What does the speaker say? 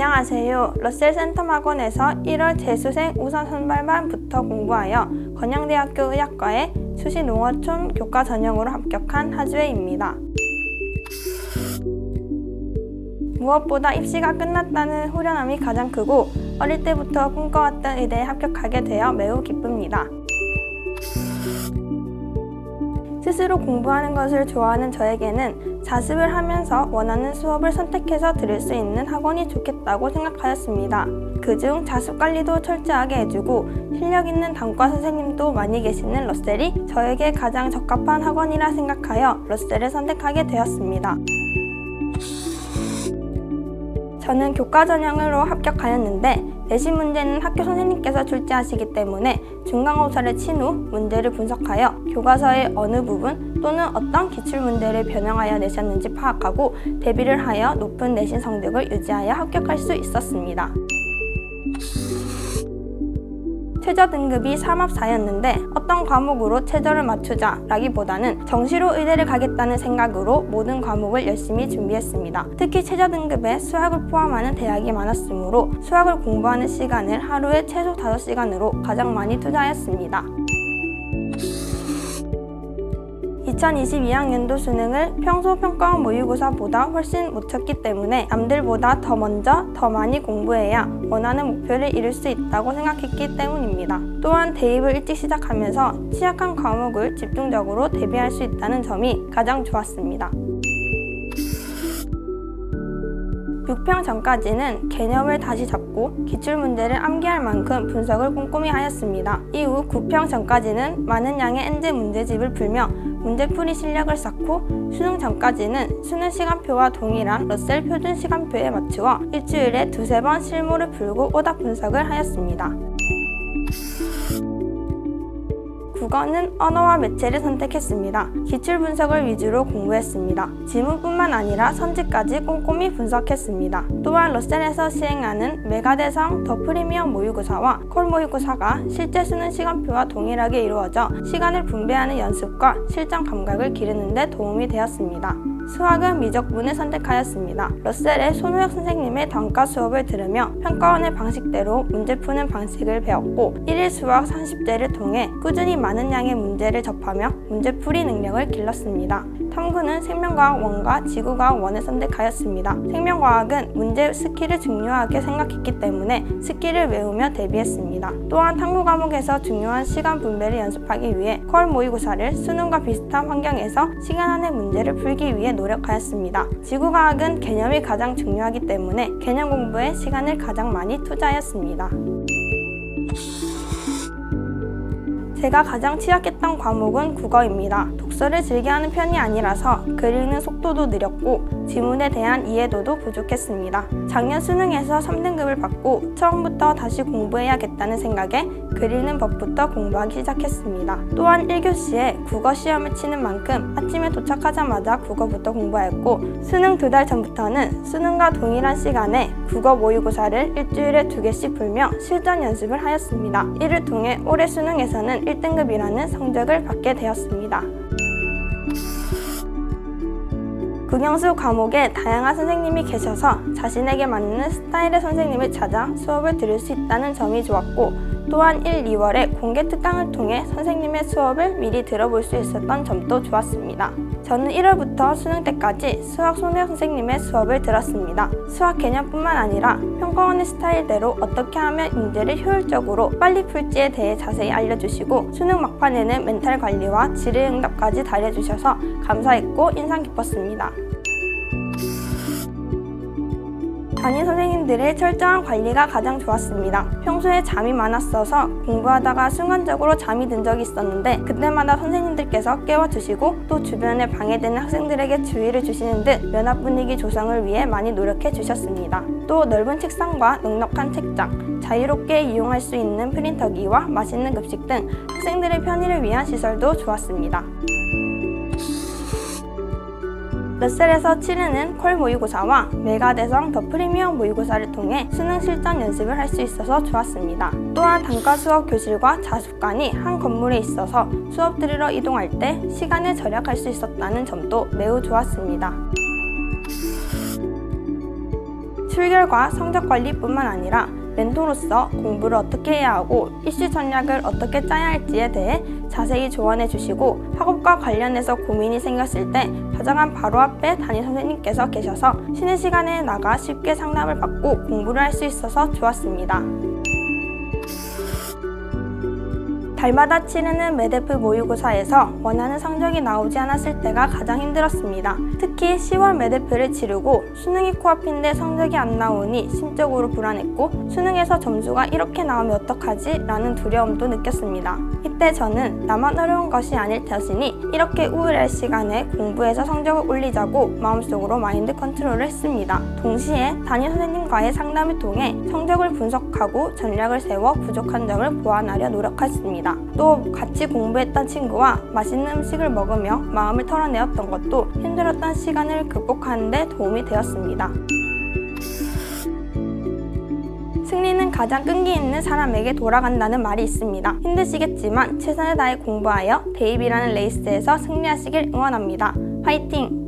안녕하세요. 러셀 센텀학원에서 1월 재수생 우선 선발반부터 공부하여 건양대학교 의학과에 수시농어촌 교과 전형으로 합격한 하주혜입니다. 무엇보다 입시가 끝났다는 후련함이 가장 크고 어릴 때부터 꿈꿔왔던 의대에 합격하게 되어 매우 기쁩니다. 스스로 공부하는 것을 좋아하는 저에게는 자습을 하면서 원하는 수업을 선택해서 들을 수 있는 학원이 좋겠다고 생각하였습니다. 그중 자습 관리도 철저하게 해주고 실력 있는 단과 선생님도 많이 계시는 러셀이 저에게 가장 적합한 학원이라 생각하여 러셀을 선택하게 되었습니다. 저는 교과 전형으로 합격하였는데 내신 문제는 학교 선생님께서 출제하시기 때문에 중간고사를 친 후 문제를 분석하여 교과서의 어느 부분 또는 어떤 기출문제를 변형하여 내셨는지 파악하고 대비를 하여 높은 내신 성적을 유지하여 합격할 수 있었습니다. 최저 등급이 3합4였는데 어떤 과목으로 최저를 맞추자 라기보다는 정시로 의대를 가겠다는 생각으로 모든 과목을 열심히 준비했습니다. 특히 최저 등급에 수학을 포함하는 대학이 많았으므로 수학을 공부하는 시간을 하루에 최소 5시간으로 가장 많이 투자하였습니다. 2022학년도 수능을 평소 평가원 모의고사보다 훨씬 못 쳤기 때문에 남들보다 더 먼저 더 많이 공부해야 원하는 목표를 이룰 수 있다고 생각했기 때문입니다. 또한 대입을 일찍 시작하면서 취약한 과목을 집중적으로 대비할 수 있다는 점이 가장 좋았습니다. 6평 전까지는 개념을 다시 잡고 기출문제를 암기할 만큼 분석을 꼼꼼히 하였습니다. 이후 9평 전까지는 많은 양의 엔제 문제집을 풀며 문제풀이 실력을 쌓고 수능 전까지는 수능 시간표와 동일한 러셀 표준 시간표에 맞추어 일주일에 2~3번 실무를 풀고 오답 분석을 하였습니다. 국어는 언어와 매체를 선택했습니다. 기출 분석을 위주로 공부했습니다. 지문뿐만 아니라 선지까지 꼼꼼히 분석했습니다. 또한 러셀에서 시행하는 메가대성 더 프리미엄 모의고사와 콜 모의고사가 실제 수능 시간표와 동일하게 이루어져 시간을 분배하는 연습과 실전 감각을 기르는 데 도움이 되었습니다. 수학은 미적분을 선택하였습니다. 러셀의 손우혁 선생님의 단과 수업을 들으며 평가원의 방식대로 문제 푸는 방식을 배웠고 1일 수학 30제를 통해 꾸준히 많은 양의 문제를 접하며 문제풀이 능력을 길렀습니다. 탐구는 생명과학 1과 지구과학 1을 선택하였습니다. 생명과학은 문제 스킬을 중요하게 생각했기 때문에 스킬을 외우며 대비했습니다. 또한 탐구 과목에서 중요한 시간 분배를 연습하기 위해 콜 모의고사를 수능과 비슷한 환경에서 시간 안에 문제를 풀기 위해 노력하였습니다. 지구과학은 개념이 가장 중요하기 때문에 개념 공부에 시간을 가장 많이 투자하였습니다. 제가 가장 취약했던 과목은 국어입니다. 독서를 즐겨하는 편이 아니라서 글 읽는 속도도 느렸고 지문에 대한 이해도도 부족했습니다. 작년 수능에서 3등급을 받고 처음부터 다시 공부해야겠다는 생각에 글 읽는 법부터 공부하기 시작했습니다. 또한 1교시에 국어 시험을 치는 만큼 아침에 도착하자마자 국어부터 공부하였고 수능 2달 전부터는 수능과 동일한 시간에 국어 모의고사를 일주일에 2개씩 풀며 실전 연습을 하였습니다. 이를 통해 올해 수능에서는 1등급이라는 성적을 받게 되었습니다. 국영수 과목에 다양한 선생님이 계셔서 자신에게 맞는 스타일의 선생님을 찾아 수업을 들을 수 있다는 점이 좋았고 또한 1, 2월에 공개 특강을 통해 선생님의 수업을 미리 들어볼 수 있었던 점도 좋았습니다. 저는 1월부터 수능 때까지 수학 손우혁 선생님의 수업을 들었습니다. 수학 개념뿐만 아니라 평가원의 스타일대로 어떻게 하면 문제를 효율적으로 빨리 풀지에 대해 자세히 알려주시고 수능 막판에는 멘탈 관리와 질의응답까지 달해주셔서 감사했고 인상 깊었습니다. 담임 선생님들의 철저한 관리가 가장 좋았습니다. 평소에 잠이 많았어서 공부하다가 순간적으로 잠이 든 적이 있었는데 그때마다 선생님들께서 깨워주시고 또 주변에 방해되는 학생들에게 주의를 주시는 듯 면학 분위기 조성을 위해 많이 노력해 주셨습니다. 또 넓은 책상과 넉넉한 책장, 자유롭게 이용할 수 있는 프린터기와 맛있는 급식 등 학생들의 편의를 위한 시설도 좋았습니다. 러셀에서 치르는 콜 모의고사와 메가대성 더 프리미엄 모의고사를 통해 수능 실전 연습을 할 수 있어서 좋았습니다. 또한 단과 수업 교실과 자습관이 한 건물에 있어서 수업 들으러 이동할 때 시간을 절약할 수 있었다는 점도 매우 좋았습니다. 출결과 성적 관리뿐만 아니라 멘토로서 공부를 어떻게 해야 하고 이슈 전략을 어떻게 짜야 할지에 대해 자세히 조언해 주시고 학업과 관련해서 고민이 생겼을 때 가장 바로 앞에 담임 선생님께서 계셔서 쉬는 시간에 나가 쉽게 상담을 받고 공부를 할 수 있어서 좋았습니다. 달마다 치르는 MEDEF 모의고사에서 원하는 성적이 나오지 않았을 때가 가장 힘들었습니다. 특히 10월 MEDEF를 치르고 수능이 코앞인데 성적이 안 나오니 심적으로 불안했고 수능에서 점수가 이렇게 나오면 어떡하지? 라는 두려움도 느꼈습니다. 이때 저는 나만 어려운 것이 아닐 것이니 이렇게 우울할 시간에 공부해서 성적을 올리자고 마음속으로 마인드 컨트롤을 했습니다. 동시에 담임 선생님과의 상담을 통해 성적을 분석하고 전략을 세워 부족한 점을 보완하려 노력했습니다. 또 같이 공부했던 친구와 맛있는 음식을 먹으며 마음을 털어내었던 것도 힘들었던 시간을 극복하는 데 도움이 되었습니다. 승리는 가장 끈기 있는 사람에게 돌아간다는 말이 있습니다. 힘드시겠지만 최선을 다해 공부하여 대입이라는 레이스에서 승리하시길 응원합니다. 화이팅!